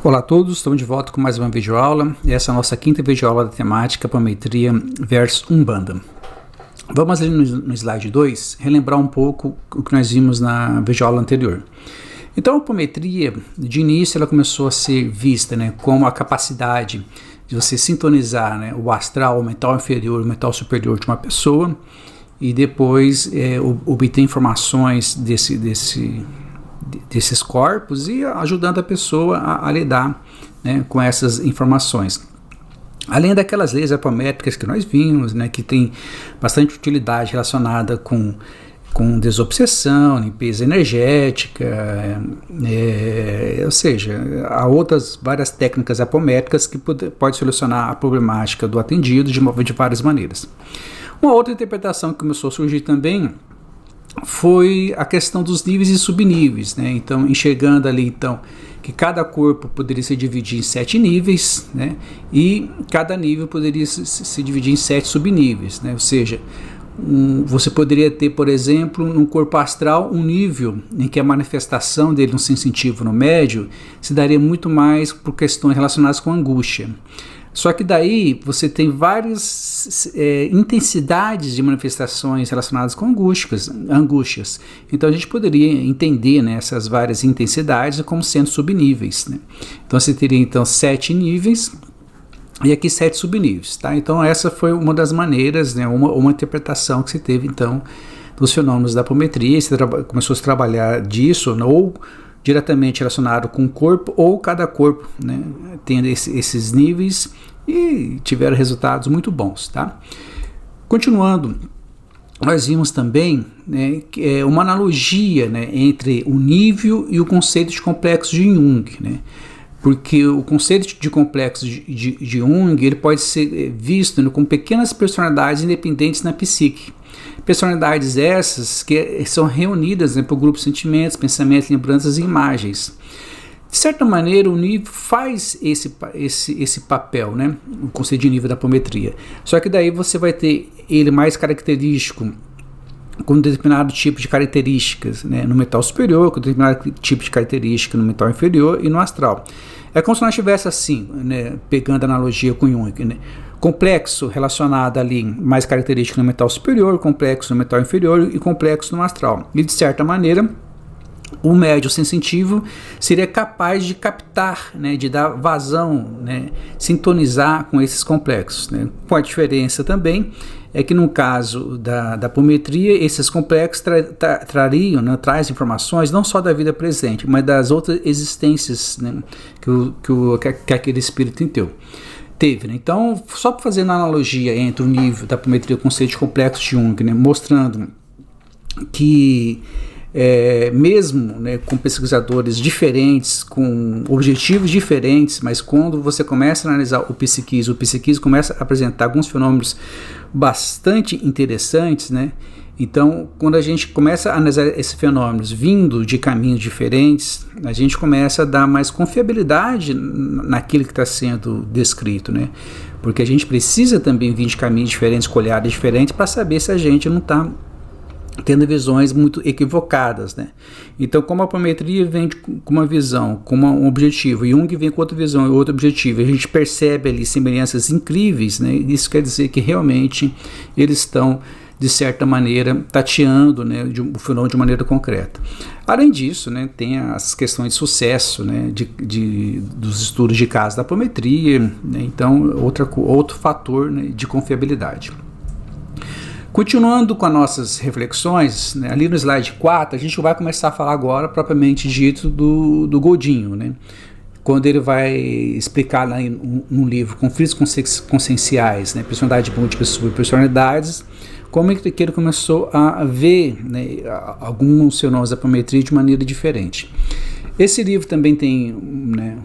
Olá a todos, estamos de volta com mais uma videoaula. Essa é a nossa quinta videoaula da temática Apometria versus Umbanda. Vamos ali no slide 2 relembrar um pouco o que nós vimos na videoaula anterior. Então a apometria, de início, ela começou a ser vista, como a capacidade de você sintonizar, o astral, o mental inferior, o mental superior de uma pessoa e depois obter informações desses corpos e ajudando a pessoa a lidar com essas informações. Além daquelas leis apométricas que nós vimos, que tem bastante utilidade relacionada com desobsessão, limpeza energética, ou seja, há outras várias técnicas apométricas que pode solucionar a problemática do atendido de várias maneiras. Uma outra interpretação que começou a surgir também foi a questão dos níveis e subníveis, então enxergando ali que cada corpo poderia se dividir em 7 níveis, e cada nível poderia se dividir em 7 subníveis, ou seja, você poderia ter, por exemplo, no corpo astral um nível em que a manifestação dele no sensitivo no médio se daria muito mais por questões relacionadas com angústia. Só que daí você tem várias intensidades de manifestações relacionadas com angústias. Então a gente poderia entender essas várias intensidades como sendo subníveis. Então você teria 7 níveis e aqui 7 subníveis. Então essa foi uma das maneiras, uma interpretação que se teve dos fenômenos da apometria. Você começou a trabalhar disso, ou diretamente relacionado com o corpo, ou cada corpo tendo esses níveis, e tiveram resultados muito bons. Continuando, nós vimos também uma analogia entre o nível e o conceito de complexo de Jung, porque o conceito de complexo de Jung ele pode ser visto como pequenas personalidades independentes na psique. Personalidades essas que são reunidas por grupos de sentimentos, pensamentos, lembranças e imagens. De certa maneira, o nível faz esse papel, o conceito de nível da apometria. Só que daí você vai ter ele mais característico com um determinado tipo de características no mental superior, com um determinado tipo de característica no mental inferior e no astral. É como se nós tivesse assim, pegando a analogia com Jung, complexo relacionado ali, mais característico no mental superior, complexo no mental inferior e complexo no astral. E de certa maneira, o médium sensitivo seria capaz de captar, de dar vazão, sintonizar com esses complexos. Com a diferença também é que no caso da apometria, esses complexos traz informações não só da vida presente, mas das outras existências que aquele espírito teve. Então, só para fazer uma analogia entre o nível da apometria e o conceito de complexo de Jung, mostrando que mesmo com pesquisadores diferentes, com objetivos diferentes, mas quando você começa a analisar o psiquismo começa a apresentar alguns fenômenos bastante interessantes, Então, quando a gente começa a analisar esses fenômenos vindo de caminhos diferentes, a gente começa a dar mais confiabilidade naquilo que está sendo descrito, Porque a gente precisa também vir de caminhos diferentes, com olhares diferentes, para saber se a gente não está tendo visões muito equivocadas, Então, como a apometria vem com uma visão, com um objetivo, e Jung vem com outra visão e outro objetivo, a gente percebe ali semelhanças incríveis, Isso quer dizer que realmente eles estão, de certa maneira, tateando o fenômeno de maneira concreta. Além disso, tem as questões de sucesso, dos estudos de casos da apometria, então outro fator de confiabilidade. Continuando com as nossas reflexões, ali no slide 4, a gente vai começar a falar agora, propriamente dito, do Godinho, quando ele vai explicar lá num livro Conflitos Conscienciais, Personalidade Múltiplas e Subpersonalidades, como é que ele começou a ver alguns fenômenos da apometria de maneira diferente. Esse livro também tem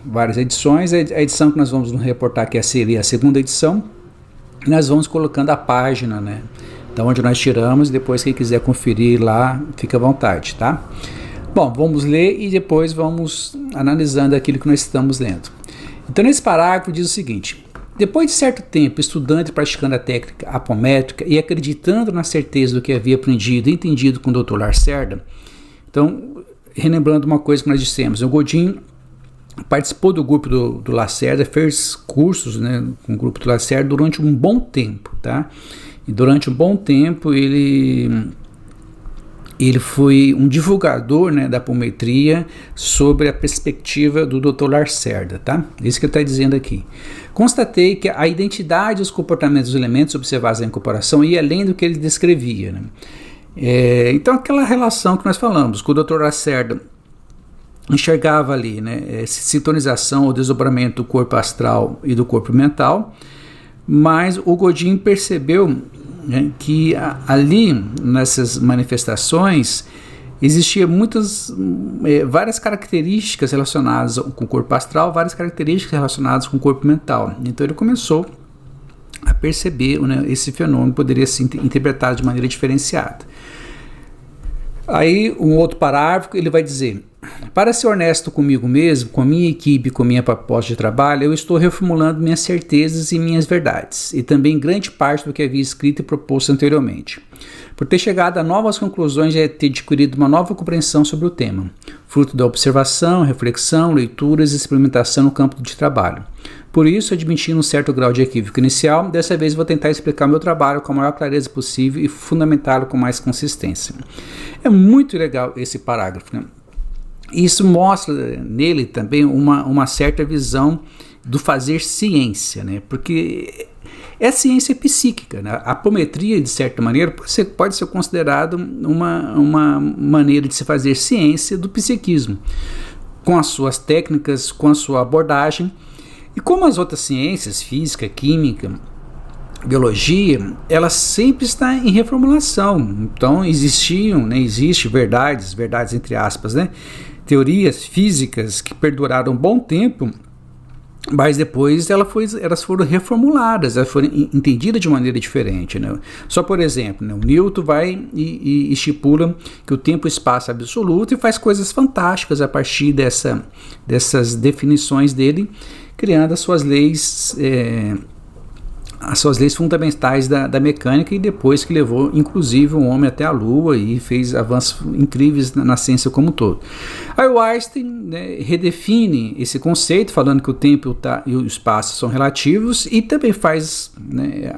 várias edições. A edição que nós vamos nos reportar aqui seria a segunda edição, e nós vamos colocando a página, da onde nós tiramos, e depois quem quiser conferir lá, fica à vontade, Bom, vamos ler e depois vamos analisando aquilo que nós estamos lendo. Então, nesse parágrafo diz o seguinte: depois de certo tempo estudando e praticando a técnica apométrica e acreditando na certeza do que havia aprendido e entendido com o Dr. Lacerda, então, relembrando uma coisa que nós dissemos, o Godin participou do grupo do Lacerda, fez cursos, né, com o grupo do Lacerda durante um bom tempo, tá? E durante um bom tempo ele foi um divulgador, né, da apometria sobre a perspectiva do Dr. Lacerda, tá? Isso que ele está dizendo aqui. Constatei que a identidade e os comportamentos dos elementos observados na incorporação ia além do que ele descrevia, né? Então aquela relação que nós falamos, que o Dr. Lacerda enxergava ali, né, essa sintonização ou desdobramento do corpo astral e do corpo mental, mas o Godin percebeu, né, que ali nessas manifestações existia várias características relacionadas com o corpo astral, várias características relacionadas com o corpo mental. Então ele começou a perceber, né, esse fenômeno poderia ser interpretado de maneira diferenciada. Aí um outro parágrafo ele vai dizer: para ser honesto comigo mesmo, com a minha equipe, com a minha proposta de trabalho, eu estou reformulando minhas certezas e minhas verdades, e também grande parte do que havia escrito e proposto anteriormente. Por ter chegado a novas conclusões e ter adquirido uma nova compreensão sobre o tema, fruto da observação, reflexão, leituras e experimentação no campo de trabalho. Por isso, admitindo um certo grau de equívoco inicial, dessa vez vou tentar explicar meu trabalho com a maior clareza possível e fundamentá-lo com mais consistência. É muito legal esse parágrafo, né? Isso mostra nele também uma certa visão do fazer ciência, né? Porque é ciência psíquica, né? A apometria, de certa maneira, pode ser considerado uma maneira de se fazer ciência do psiquismo, com as suas técnicas, com a sua abordagem. E como as outras ciências, física, química, biologia, ela sempre está em reformulação. Então existe verdades entre aspas, né? Teorias físicas que perduraram um bom tempo, mas depois elas foram reformuladas, elas foram entendidas de maneira diferente, né? Só por exemplo, né, o Newton vai e estipula que o tempo e o espaço é absoluto e faz coisas fantásticas a partir dessas definições dele, criando as suas leis fundamentais da mecânica, e depois que levou inclusive o homem até a Lua e fez avanços incríveis na ciência como um todo. Aí o Einstein, né, redefine esse conceito, falando que o tempo e o espaço são relativos, e também faz, né,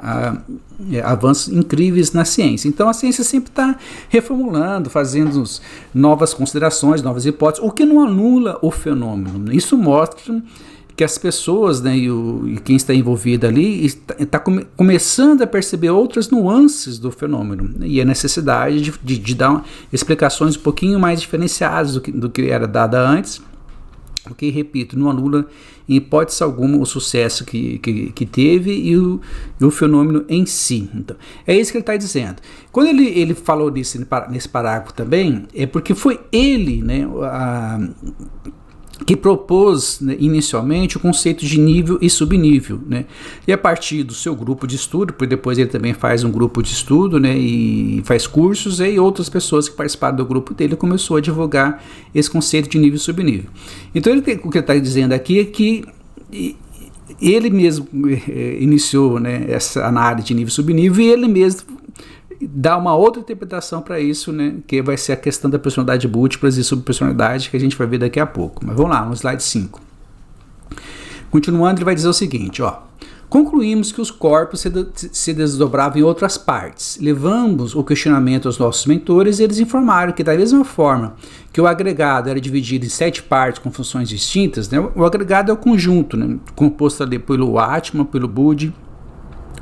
avanços incríveis na ciência. Então a ciência sempre está reformulando, fazendo novas considerações, novas hipóteses, o que não anula o fenômeno. Isso mostra que as pessoas, né, e quem está envolvido ali está começando a perceber outras nuances do fenômeno, né, e a necessidade de dar explicações um pouquinho mais diferenciadas do que era dada antes, o que, repito, não anula em hipótese alguma o sucesso que teve e o fenômeno em si. Então, é isso que ele está dizendo. Quando ele falou nesse parágrafo também, é porque foi ele, né, que propôs, né, inicialmente o conceito de nível e subnível, né? E a partir do seu grupo de estudo, porque depois ele também faz um grupo de estudo, né, e faz cursos, e outras pessoas que participaram do grupo dele começou a divulgar esse conceito de nível e subnível. Então o que ele está dizendo aqui é que ele mesmo iniciou, né, essa análise de nível e subnível, e ele mesmo dá uma outra interpretação para isso, né, que vai ser a questão da personalidade múltiplas e subpersonalidade, que a gente vai ver daqui a pouco. Mas vamos lá, no slide 5. Continuando, ele vai dizer o seguinte, ó: concluímos que os corpos se desdobravam em outras partes. Levamos o questionamento aos nossos mentores e eles informaram que, da mesma forma que o agregado era dividido em 7 partes com funções distintas, né, o agregado é o conjunto, né, composto ali pelo Atma, pelo Budi,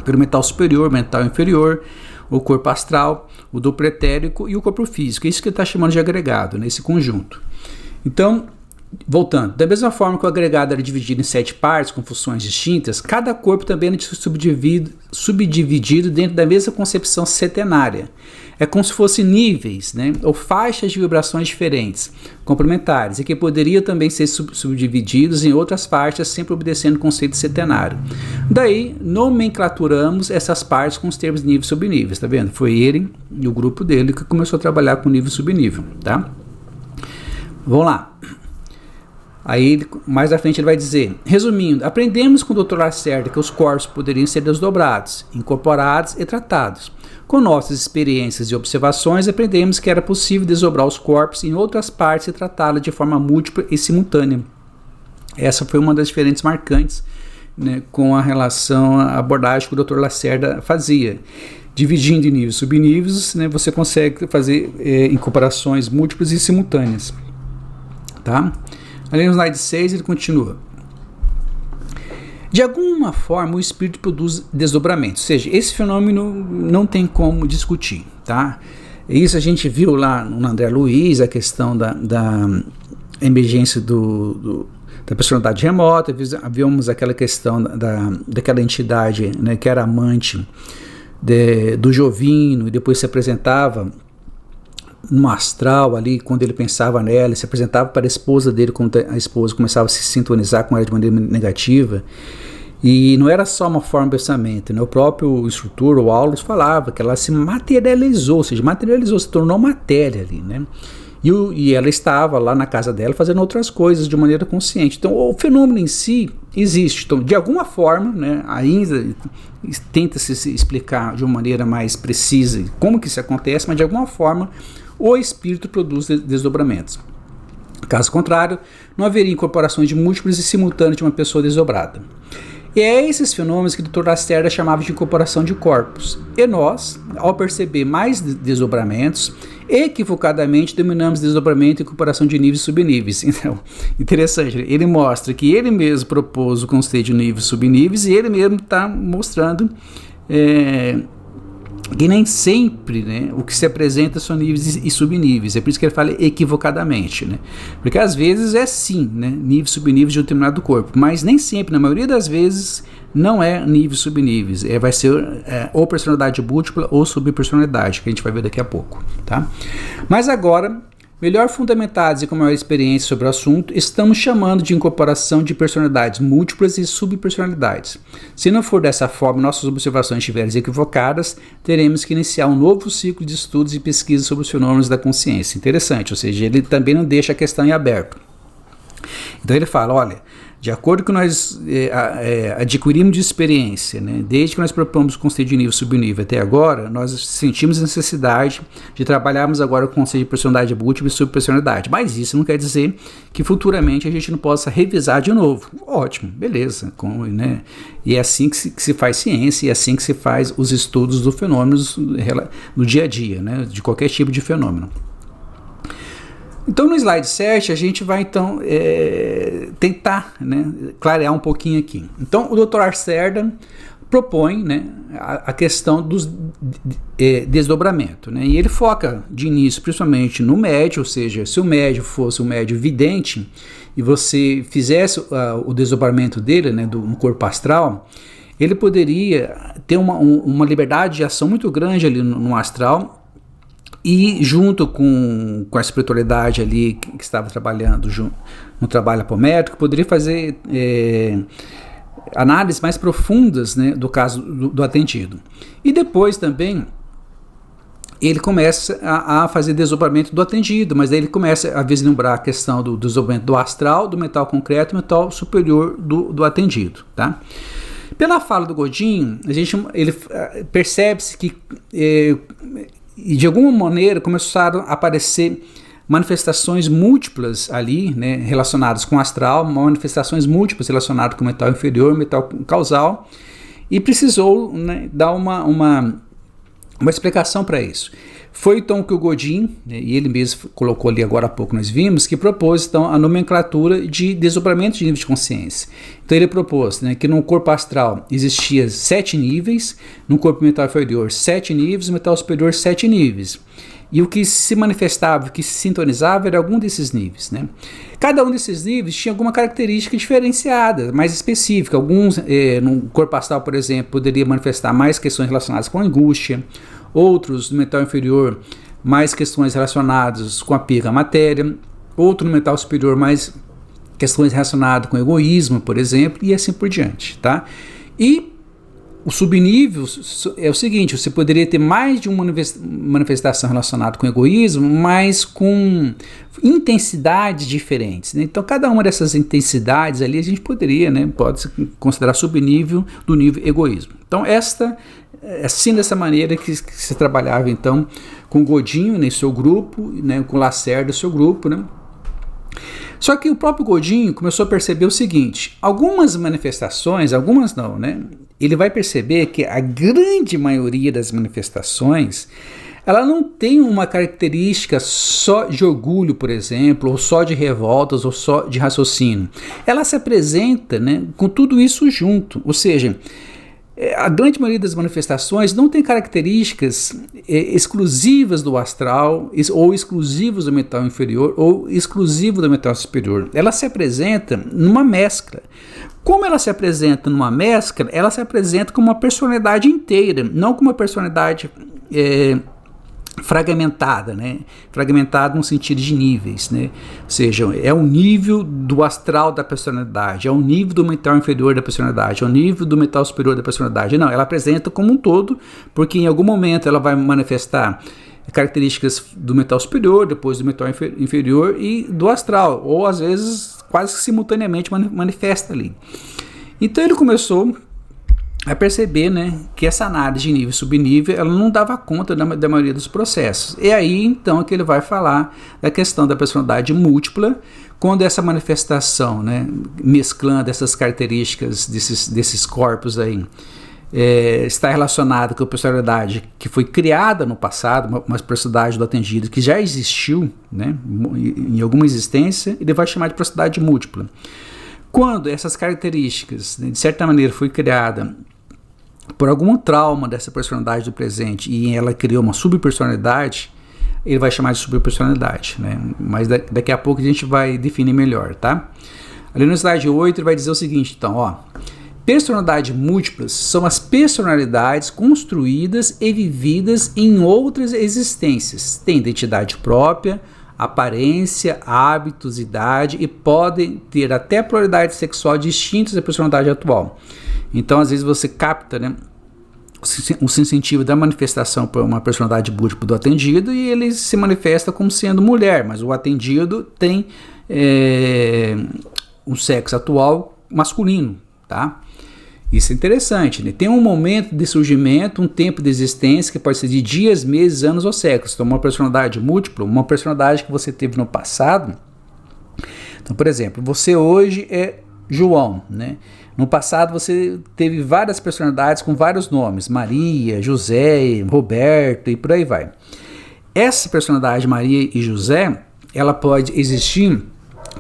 pelo mental superior, mental inferior, o corpo astral, o duplo etérico e o corpo físico. É isso que ele está chamando de agregado, nesse conjunto. Então, voltando, da mesma forma que o agregado era dividido em 7 partes com funções distintas, cada corpo também era subdividido dentro da mesma concepção setenária. É como se fossem níveis, né, ou faixas de vibrações diferentes, complementares, e que poderiam também ser subdivididos em outras faixas, sempre obedecendo o conceito setenário. Daí, nomenclaturamos essas partes com os termos níveis e subníveis, tá vendo? Foi ele e o grupo dele que começou a trabalhar com nível e subnível, tá? Vamos lá. Aí, mais à frente, ele vai dizer: resumindo, aprendemos com o Dr. Lacerda que os corpos poderiam ser desdobrados, incorporados e tratados. Com nossas experiências e observações, aprendemos que era possível desdobrar os corpos em outras partes e tratá-los de forma múltipla e simultânea. Essa foi uma das diferenças marcantes, né, com a relação à abordagem que o Dr. Lacerda fazia. Dividindo em níveis e subníveis, né, você consegue fazer incorporações múltiplas e simultâneas. Tá? Ali no slide 6 ele continua. De alguma forma o espírito produz desdobramentos, ou seja, esse fenômeno não tem como discutir. Tá? Isso a gente viu lá no André Luiz, a questão da emergência da personalidade remota, vimos aquela questão daquela entidade, né, que era amante do Jovino e depois se apresentava no astral ali, quando ele pensava nela, se apresentava para a esposa dele, quando a esposa começava a se sintonizar com ela de maneira negativa. E não era só uma forma de pensamento, né? O próprio instrutor, o Aulus, falava que ela se materializou, ou seja, se tornou matéria ali, né? E ela estava lá na casa dela fazendo outras coisas de maneira consciente. Então o fenômeno em si existe. Então, de alguma forma, né, ainda tenta-se explicar de uma maneira mais precisa como que isso acontece, mas de alguma forma o espírito produz desdobramentos. Caso contrário, não haveria incorporações de múltiplas e simultâneas de uma pessoa desdobrada. E é esses fenômenos que o Dr. Lacerda chamava de incorporação de corpos. E nós, ao perceber mais desdobramentos, equivocadamente denominamos desdobramento e incorporação de níveis e subníveis. Então, interessante, ele mostra que ele mesmo propôs o conceito de níveis e subníveis e ele mesmo está mostrando que nem sempre, né, o que se apresenta são níveis e subníveis. É por isso que ele fala equivocadamente, né? Porque às vezes é sim, né, níveis e subníveis de um determinado corpo, mas nem sempre, na maioria das vezes, não é níveis e subníveis. Vai ser ou personalidade múltipla ou subpersonalidade, que a gente vai ver daqui a pouco. Tá? Mas agora, melhor fundamentados e com maior experiência sobre o assunto, estamos chamando de incorporação de personalidades múltiplas e subpersonalidades. Se não for dessa forma, nossas observações estiverem equivocadas, teremos que iniciar um novo ciclo de estudos e pesquisas sobre os fenômenos da consciência. Interessante, ou seja, ele também não deixa a questão em aberto. Então ele fala, olha, de acordo com que nós adquirimos de experiência, né, desde que nós propomos o conceito de nível e subnível até agora, nós sentimos a necessidade de trabalharmos agora com o conceito de personalidade múltipla e subpersonalidade. Mas isso não quer dizer que futuramente a gente não possa revisar de novo. Ótimo, beleza. Né? E é assim que se faz ciência, e é assim que se faz os estudos dos fenômenos no dia a dia, né, de qualquer tipo de fenômeno. Então no slide 7 a gente vai então tentar, né, clarear um pouquinho aqui. Então o Dr. Lacerda propõe, né, a questão dos desdobramento, né, e ele foca de início principalmente no médio, ou seja, se o médio fosse um médio vidente e você fizesse o desdobramento dele, né, no corpo astral, ele poderia ter uma liberdade de ação muito grande ali no astral. E junto com a espiritualidade ali que estava trabalhando no trabalho apométrico, poderia fazer análises mais profundas, né, do caso do atendido. E depois também ele começa a fazer desdobramento do atendido, mas daí ele começa a vislumbrar a questão do desdobramento do astral, do mental concreto e do mental superior do atendido. Tá? Pela fala do Godin, ele percebe-se que e de alguma maneira começaram a aparecer manifestações múltiplas ali, né, relacionadas com o astral, manifestações múltiplas relacionadas com o mental inferior, mental causal, e precisou, né, dar uma explicação para isso. Foi então que o Godin, né, e ele mesmo colocou ali agora há pouco, nós vimos, que propôs então a nomenclatura de desdobramento de níveis de consciência. Então ele propôs, né, que no corpo astral existia 7 níveis, no corpo mental inferior 7 níveis, no mental superior 7 níveis. E o que se manifestava, o que se sintonizava era algum desses níveis. Né? Cada um desses níveis tinha alguma característica diferenciada, mais específica. Alguns, no corpo astral, por exemplo, poderia manifestar mais questões relacionadas com angústia. Outros, no mental inferior, mais questões relacionadas com apego à matéria. Outro, no mental superior, mais questões relacionadas com egoísmo, por exemplo, e assim por diante. Tá? E o subnível é o seguinte, você poderia ter mais de uma manifestação relacionada com egoísmo, mas com intensidades diferentes. Né? Então, cada uma dessas intensidades ali a gente poderia, né, pode considerar subnível do nível egoísmo. Então, assim dessa maneira que se trabalhava então com Godinho, né, seu grupo, né, com Lacerda, seu grupo, né? Só que o próprio Godinho começou a perceber o seguinte, algumas manifestações, algumas não, né? Ele vai perceber que a grande maioria das manifestações, ela não tem uma característica só de orgulho, por exemplo, ou só de revoltas, ou só de raciocínio. Ela se apresenta, né, com tudo isso junto, ou seja, a grande maioria das manifestações não tem características exclusivas do astral, ou exclusivas do mental inferior, ou exclusivo do mental superior. Ela se apresenta numa mescla. Como ela se apresenta numa mescla, ela se apresenta como uma personalidade inteira, não como uma personalidade fragmentada, né? Fragmentada no sentido de níveis, né? Ou seja, é o nível do astral da personalidade, é o nível do mental inferior da personalidade, é o nível do mental superior da personalidade. Não, ela apresenta como um todo, porque em algum momento ela vai manifestar características do mental superior, depois do mental inferior e do astral, ou às vezes quase que simultaneamente manifesta ali. Então ele começou a perceber, né, que essa análise de nível e subnível ela não dava conta da maioria dos processos. E aí então que ele vai falar da questão da personalidade múltipla, quando essa manifestação, né, mesclando essas características desses corpos aí, está relacionada com a personalidade que foi criada no passado, uma personalidade do atendido que já existiu, né, em alguma existência, e ele vai chamar de personalidade múltipla. Quando essas características, né, de certa maneira, foi criada por algum trauma dessa personalidade do presente e ela criou uma subpersonalidade, ele vai chamar de subpersonalidade, né? Mas daqui a pouco a gente vai definir melhor, tá? Ali no slide 8 ele vai dizer o seguinte, então, ó, personalidades múltiplas são as personalidades construídas e vividas em outras existências, têm identidade própria, aparência, hábitos, idade e podem ter até polaridade sexual distintas da personalidade atual. Então, às vezes você capta, né, o sensitivo da manifestação por uma personalidade múltipla do atendido e ele se manifesta como sendo mulher, mas o atendido tem um sexo atual masculino, tá? Isso é interessante, né? Tem um momento de surgimento, um tempo de existência que pode ser de dias, meses, anos ou séculos. Então, uma personalidade múltipla, uma personalidade que você teve no passado. Então, por exemplo, você hoje é João, né? No passado você teve várias personalidades com vários nomes, Maria, José, Roberto e por aí vai. Essa personalidade Maria e José, ela pode existir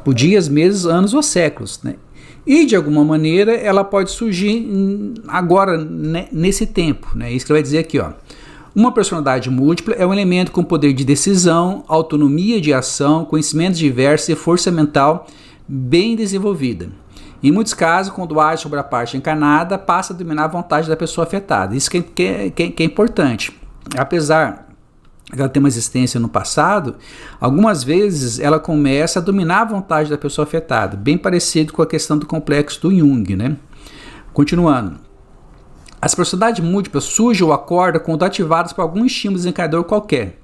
por dias, meses, anos ou séculos, né? E de alguma maneira ela pode surgir agora, né, nesse tempo, né? Isso que ele vai dizer aqui, ó. Uma personalidade múltipla é um elemento com poder de decisão, autonomia de ação, conhecimentos diversos e força mental bem desenvolvida. Em muitos casos, quando age sobre a parte encarnada, passa a dominar a vontade da pessoa afetada. Isso que é importante. Apesar de ela ter uma existência no passado, algumas vezes ela começa a dominar a vontade da pessoa afetada, bem parecido com a questão do complexo do Jung, né? Continuando. As personalidades múltiplas surgem ou acordam quando ativadas por algum estímulo desencadeador qualquer,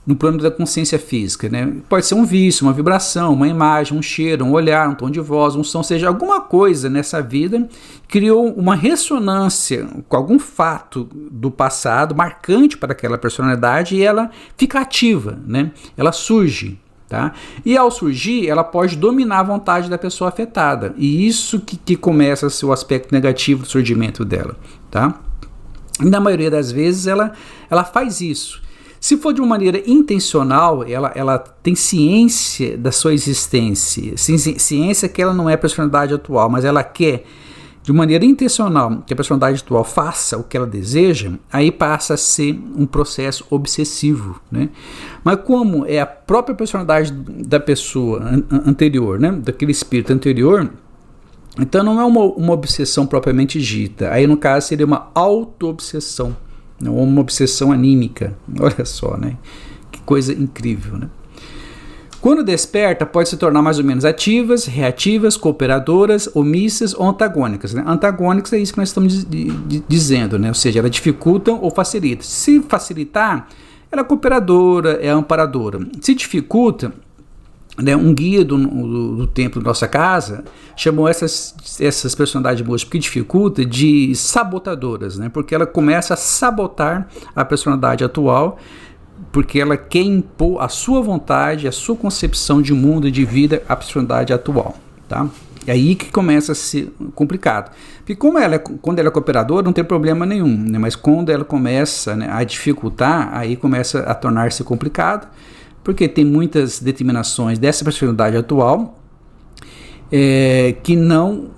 no plano da consciência física, né? Pode ser um vício, uma vibração, uma imagem, um cheiro, um olhar, um tom de voz, um som, seja alguma coisa nessa vida criou uma ressonância com algum fato do passado marcante para aquela personalidade e ela fica ativa, né? Ela surge, tá? E ao surgir, ela pode dominar a vontade da pessoa afetada e isso que começa a ser o aspecto negativo do surgimento dela, tá? E na maioria das vezes ela faz isso. Se for de uma maneira intencional, ela tem ciência da sua existência, ciência que ela não é a personalidade atual, mas ela quer, de maneira intencional, que a personalidade atual faça o que ela deseja, aí passa a ser um processo obsessivo, né? Mas como é a própria personalidade da pessoa anterior, né? Daquele espírito anterior, então não é uma obsessão propriamente dita, aí no caso seria uma auto-obsessão. Uma obsessão anímica, olha só, né? Que coisa incrível, né? Quando desperta, pode se tornar mais ou menos ativas, reativas, cooperadoras, omissas ou antagônicas, né? Antagônicas é isso que nós estamos dizendo, né? Ou seja, ela dificulta ou facilita. Se facilitar, ela é cooperadora, é amparadora. Se dificulta, né, um guia do templo da nossa casa chamou essas personalidades múltiplas que dificulta de sabotadoras, né, porque ela começa a sabotar a personalidade atual porque ela quer impor a sua vontade, a sua concepção de mundo e de vida à personalidade atual, tá? É aí que começa a ser complicado. Porque quando ela é cooperadora, não tem problema nenhum, né? Mas quando ela começa, né, a dificultar, aí começa a tornar-se complicado, porque tem muitas determinações dessa personalidade atual que não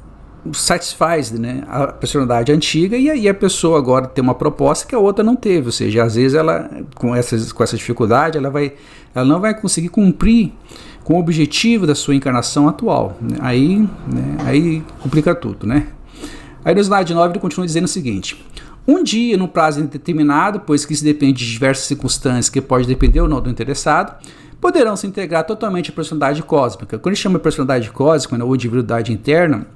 satisfaz, né, a personalidade antiga, e aí a pessoa agora tem uma proposta que a outra não teve, ou seja, às vezes ela, com essa dificuldade, ela não vai conseguir cumprir com o objetivo da sua encarnação atual, né? Aí complica tudo, né? Aí no slide 9 ele continua dizendo o seguinte: um dia, num prazo indeterminado, pois que isso depende de diversas circunstâncias que pode depender ou não do interessado, poderão se integrar totalmente à personalidade cósmica. Quando a gente chama de personalidade cósmica, ou individualidade interna,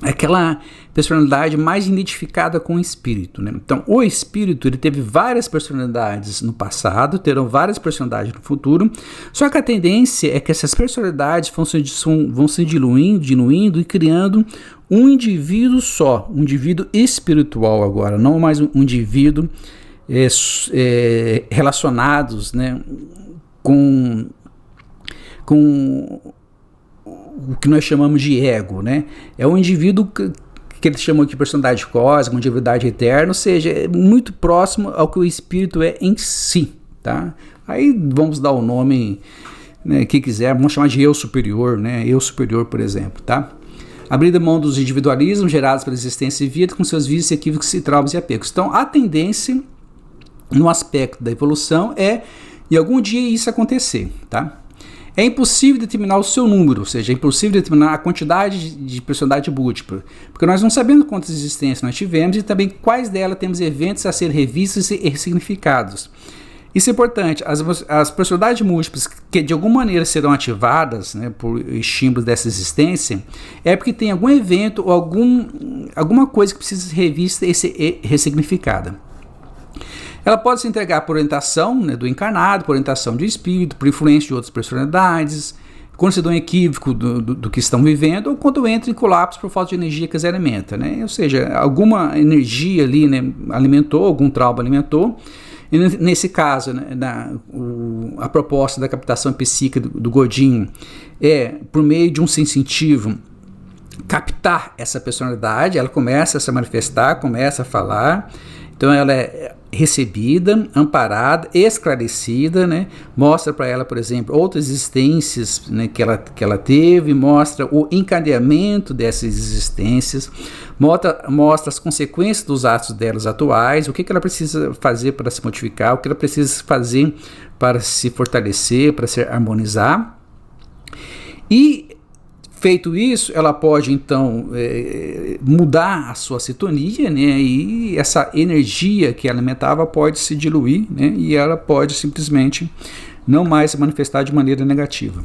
é aquela personalidade mais identificada com o espírito, né? Então, o espírito ele teve várias personalidades no passado, terão várias personalidades no futuro, só que a tendência é que essas personalidades vão se diluindo e criando um indivíduo só, um indivíduo espiritual agora, não mais um indivíduo relacionados, né, com o que nós chamamos de ego, né? É um indivíduo que eles chamam de personalidade cósmica, uma divindade eterna, ou seja, é muito próximo ao que o espírito é em si, tá? Aí vamos dar o nome, né, que quiser, vamos chamar de eu superior, né? Eu superior, por exemplo, tá? Abrindo mão dos individualismos gerados pela existência e vida, com seus vícios, equívocos e traumas e apegos. Então, a tendência no aspecto da evolução é, em algum dia, isso acontecer, tá? É impossível determinar o seu número, ou seja, é impossível determinar a quantidade de personalidade múltipla, porque nós não sabemos quantas existências nós tivemos e também quais delas temos eventos a ser revistos e ressignificados. Isso é importante, as personalidades múltiplas que de alguma maneira serão ativadas, né, por estímulos dessa existência, é porque tem algum evento ou alguma coisa que precisa ser revista e ser ressignificada. Ela pode se entregar por orientação, né, do encarnado, por orientação do espírito, por influência de outras personalidades, quando se dá um equívoco do que estão vivendo, ou quando entra em colapso por falta de energia que as alimenta, né? Ou seja, alguma energia ali, né, alimentou, algum trauma alimentou. E nesse caso, né, a proposta da captação psíquica do Godin é, por meio de um sensitivo, captar essa personalidade, ela começa a se manifestar, começa a falar. Então ela é recebida, amparada, esclarecida, né? Mostra para ela, por exemplo, outras existências, né, que ela teve, mostra o encadeamento dessas existências, mostra as consequências dos atos delas atuais, o que ela precisa fazer para se modificar, o que ela precisa fazer para se fortalecer, para se harmonizar. E feito isso, ela pode então mudar a sua sintonia, né, e essa energia que ela alimentava pode se diluir, né, e ela pode simplesmente não mais se manifestar de maneira negativa.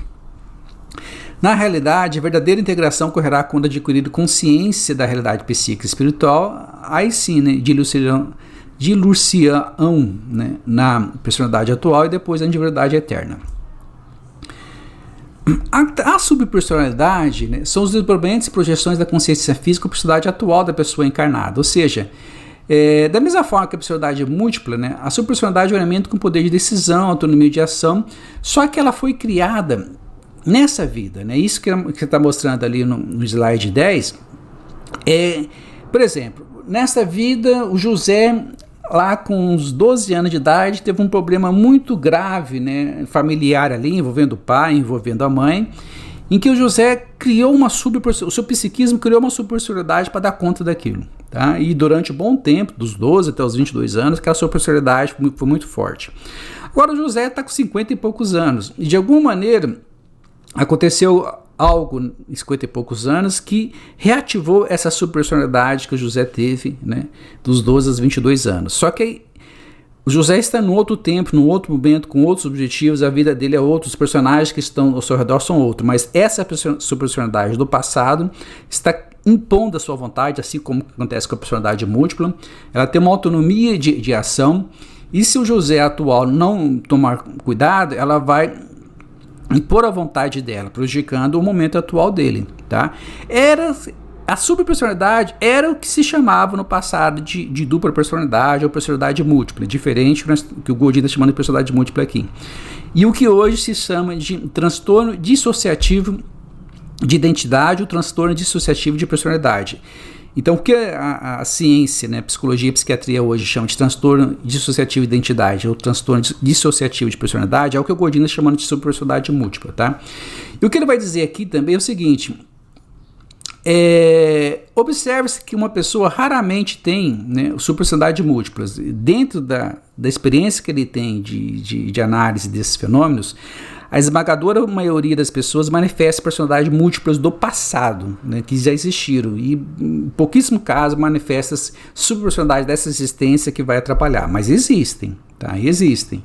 Na realidade, a verdadeira integração ocorrerá quando adquirir consciência da realidade psíquica e espiritual, aí sim, né, dilur-se-ão, né, na personalidade atual e depois na individualidade eterna. A subpersonalidade, né, são os desdobramentos e projeções da consciência física ou personalidade atual da pessoa encarnada, ou seja, da mesma forma que a personalidade é múltipla, né, a subpersonalidade é um elemento com poder de decisão, autonomia de ação, só que ela foi criada nessa vida, né, isso que está mostrando ali no slide 10, por exemplo, nessa vida o José, lá com uns 12 anos de idade, teve um problema muito grave, né, familiar ali, envolvendo o pai, envolvendo a mãe, em que o José criou o seu psiquismo criou uma subpersonalidade para dar conta daquilo, tá? E durante um bom tempo, dos 12 até os 22 anos, aquela subpersonalidade foi muito forte. Agora o José está com 50 e poucos anos, e de alguma maneira aconteceu algo em 50 e poucos anos que reativou essa subpersonalidade que o José teve, né, dos 12 aos 22 anos. Só que o José está num outro tempo, num outro momento, com outros objetivos, a vida dele é outra, os personagens que estão ao seu redor são outros, mas essa subpersonalidade do passado está impondo a sua vontade, assim como acontece com a personalidade múltipla, ela tem uma autonomia de ação, e se o José atual não tomar cuidado, ela vai impor a vontade dela, prejudicando o momento atual dele, tá? A subpersonalidade era o que se chamava no passado de dupla personalidade ou personalidade múltipla, diferente do que o Godin está chamando de personalidade múltipla aqui. E o que hoje se chama de transtorno dissociativo de identidade ou transtorno dissociativo de personalidade. Então, o que a ciência, né, psicologia e psiquiatria hoje chama de transtorno dissociativo de identidade ou transtorno dissociativo de personalidade é o que o Godin está chamando de subpersonalidade múltipla, tá? E o que ele vai dizer aqui também é o seguinte: observe-se que uma pessoa raramente tem, né, subpersonalidade múltiplas. Dentro da experiência que ele tem de análise desses fenômenos, a esmagadora maioria das pessoas manifesta personalidades múltiplas do passado, né, que já existiram, e em pouquíssimo caso manifesta subpersonalidade dessa existência que vai atrapalhar, mas existem, tá? Existem.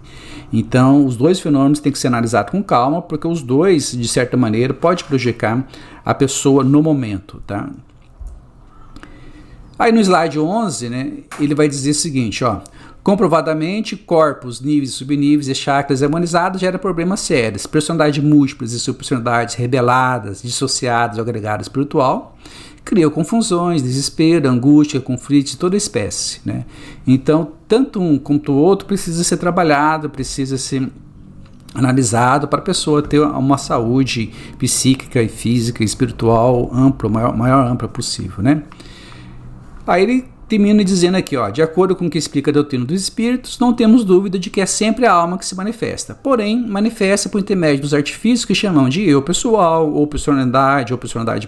Então, os dois fenômenos têm que ser analisados com calma, porque os dois, de certa maneira, podem prejudicar a pessoa no momento, tá? Aí no slide 11, né, ele vai dizer o seguinte, ó: comprovadamente, corpos, níveis, subníveis e chakras harmonizados geram problemas sérios. Personalidades múltiplas e subpersonalidades rebeladas, dissociadas ou agregadas espiritual, criam confusões, desespero, angústia, conflitos de toda espécie, né? Então, tanto um quanto o outro precisa ser trabalhado, precisa ser analisado para a pessoa ter uma saúde psíquica e física e espiritual ampla, maior ampla possível, né? Aí ele termina dizendo aqui, ó: de acordo com o que explica a doutrina dos espíritos, não temos dúvida de que é sempre a alma que se manifesta, porém manifesta por intermédio dos artifícios que chamam de eu pessoal, ou personalidade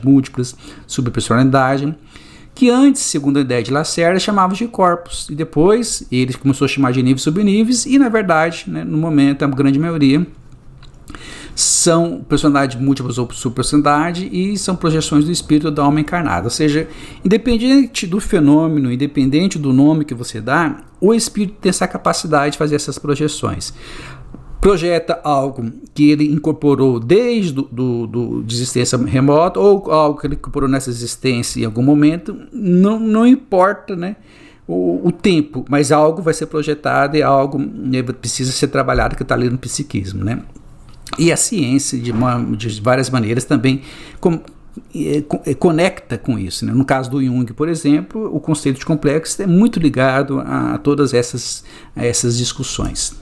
múltiplas, subpersonalidade, que antes, segundo a ideia de Lacerda, chamava de corpos, e depois ele começou a chamar de níveis e subníveis, e na verdade, né, no momento, a grande maioria são personalidades múltiplas ou subpersonalidade e são projeções do espírito da alma encarnada. Ou seja, independente do fenômeno, independente do nome que você dá, o espírito tem essa capacidade de fazer essas projeções. Projeta algo que ele incorporou desde de existência remota ou algo que ele incorporou nessa existência em algum momento, não importa, né, o tempo, mas algo vai ser projetado e algo, né, precisa ser trabalhado, que está ali no psiquismo, né? E a ciência, de várias maneiras, também conecta com isso, né? No caso do Jung, por exemplo, o conceito de complexo é muito ligado a todas essas discussões.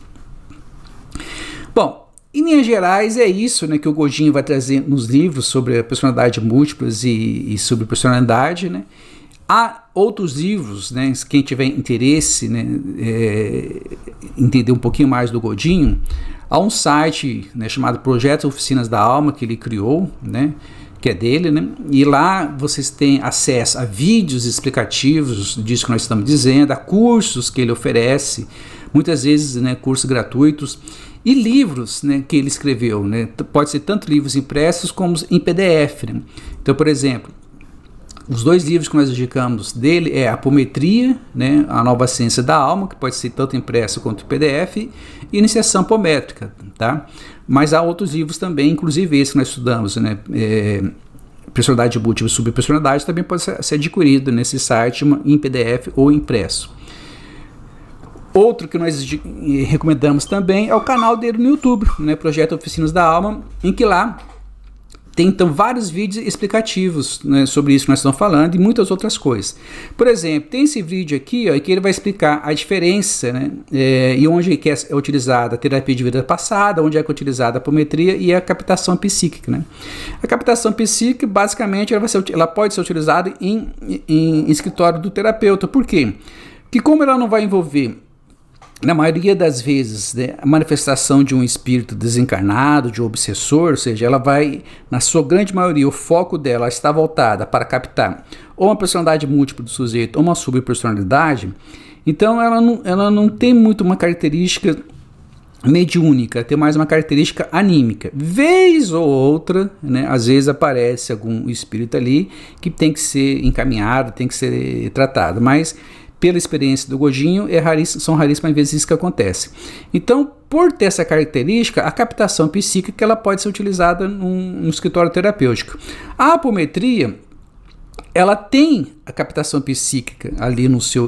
Bom, em linhas gerais é isso, né, que o Godin vai trazer nos livros sobre a personalidade múltiplas e sobre personalidade, né? Há outros livros, né, quem tiver interesse, né, entender um pouquinho mais do Godin, há um site, né, chamado Projetos Oficinas da Alma, que ele criou, né, que é dele, né, e lá vocês têm acesso a vídeos explicativos disso que nós estamos dizendo, a cursos que ele oferece, muitas vezes, né, cursos gratuitos, e livros, né, que ele escreveu, né, pode ser tanto livros impressos como em PDF, né. Então, por exemplo, os dois livros que nós indicamos dele é Apometria, né, a Nova Ciência da Alma, que pode ser tanto impresso quanto PDF, e Iniciação Apométrica, tá? Mas há outros livros também, inclusive esse que nós estudamos, né, Personalidade Múltipla e Subpersonalidade, também pode ser adquirido nesse site em PDF ou impresso. Outro que nós recomendamos também é o canal dele no YouTube, né, Projeto Oficinas da Alma, em que lá tem então vários vídeos explicativos, né, sobre isso que nós estamos falando e muitas outras coisas. Por exemplo, tem esse vídeo aqui, ó, em que ele vai explicar a diferença, né, e onde é utilizada a terapia de vida passada, onde é utilizada a apometria e a captação psíquica, né. A captação psíquica, basicamente, ela pode ser utilizada em escritório do terapeuta. Por quê? Porque como ela não vai envolver, na maioria das vezes, né, a manifestação de um espírito desencarnado, de um obsessor, ou seja, ela vai, na sua grande maioria, o foco dela está voltada para captar ou uma personalidade múltipla do sujeito ou uma subpersonalidade, então ela não tem muito uma característica mediúnica, tem mais uma característica anímica. Vez ou outra, né, às vezes aparece algum espírito ali que tem que ser encaminhado, tem que ser tratado, mas pela experiência do Godinho, são raríssimas vezes isso que acontece. Então, por ter essa característica, a captação psíquica ela pode ser utilizada num escritório terapêutico. A apometria ela tem a captação psíquica ali no seu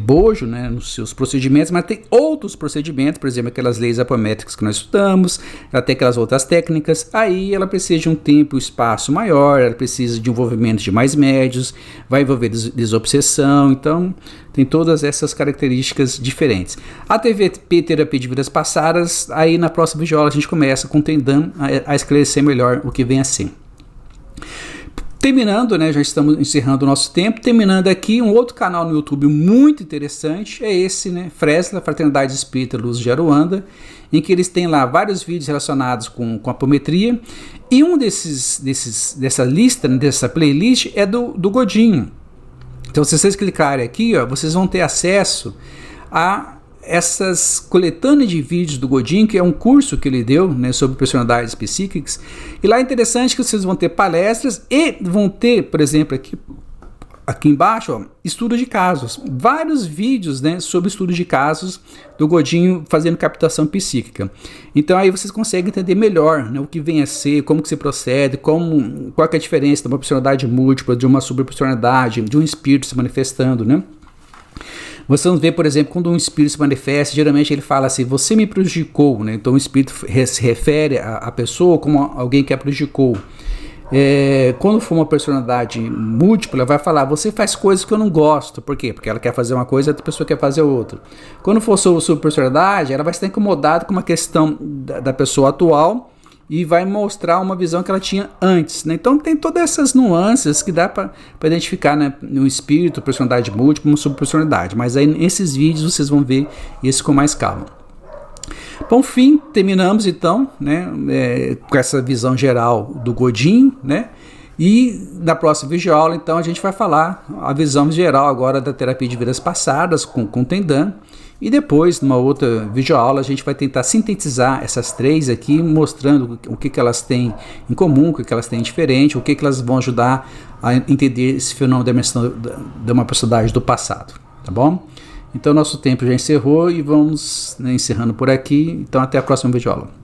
bojo, né, nos seus procedimentos, mas tem outros procedimentos, por exemplo, aquelas leis apométricas que nós estudamos, ela tem aquelas outras técnicas, aí ela precisa de um tempo e espaço maior, ela precisa de envolvimento de mais médios, vai envolver desobsessão, então tem todas essas características diferentes. A TVP, terapia de vidas passadas, aí na próxima videoaula a gente começa com o Tendan a esclarecer melhor o que vem a ser. Terminando, né, já estamos encerrando o nosso tempo, terminando aqui um outro canal no YouTube muito interessante, é esse, né, Fresla, Fraternidade Espírita Luz de Aruanda, em que eles têm lá vários vídeos relacionados com apometria, e um dessa lista, dessa playlist, é do Godinho. Então, se vocês clicarem aqui, ó, vocês vão ter acesso a essas coletâneas de vídeos do Godinho, que é um curso que ele deu, né, sobre personalidades psíquicas, e lá é interessante que vocês vão ter palestras e vão ter, por exemplo, aqui embaixo, ó, estudo de casos, vários vídeos, né, sobre estudo de casos do Godinho fazendo captação psíquica. Então aí vocês conseguem entender melhor, né, o que vem a ser, como que se procede, qual que é a diferença de uma personalidade múltipla, de uma superpersonalidade, de um espírito se manifestando, né? Você vamos ver, por exemplo, quando um espírito se manifesta, geralmente ele fala assim, você me prejudicou, né? Então o espírito se refere à pessoa como alguém que a prejudicou. Quando for uma personalidade múltipla, vai falar, você faz coisas que eu não gosto. Por quê? Porque ela quer fazer uma coisa e a outra pessoa quer fazer outra. Quando for sua personalidade, ela vai estar incomodada com uma questão da pessoa atual e vai mostrar uma visão que ela tinha antes, né? Então tem todas essas nuances que dá para identificar, né, no espírito, personalidade múltipla, uma subpersonalidade. Mas aí nesses vídeos vocês vão ver isso com mais calma. Bom, fim, terminamos então, né, com essa visão geral do Godinho, né? E na próxima videoaula, então, a gente vai falar a visão geral agora da terapia de vidas passadas com Tendan. E depois, numa outra videoaula, a gente vai tentar sintetizar essas três aqui, mostrando o que elas têm em comum, o que elas têm diferente, o que elas vão ajudar a entender esse fenômeno da dimensão de uma personalidade do passado, tá bom? Então, nosso tempo já encerrou e vamos, né, encerrando por aqui. Então, até a próxima videoaula.